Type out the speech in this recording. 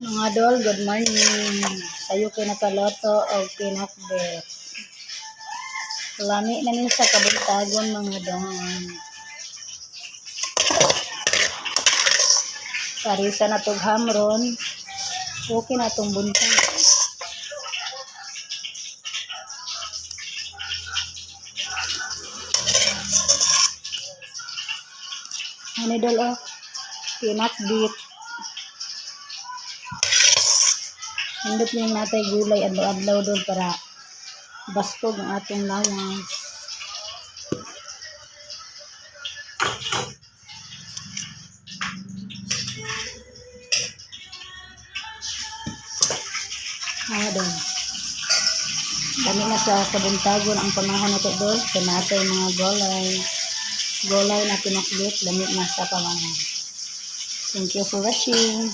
Mga dol, good morning. Sayo kinakaloto o kinakbet. Lami na niyo sa kabuntagon mga dol. Parisa na tog hamron. Okay na tong buntag. Ano dol o? Kinakbet. Hindot niyang natay gulay adlaw-adlaw doon para bastog ang atong lawas. Doon. Kami na sa kabuntagon ang panahon na ito doon. Kanatay mga gulay. Gulay na pinakbit. Lamit na sa panahon. Thank you for watching.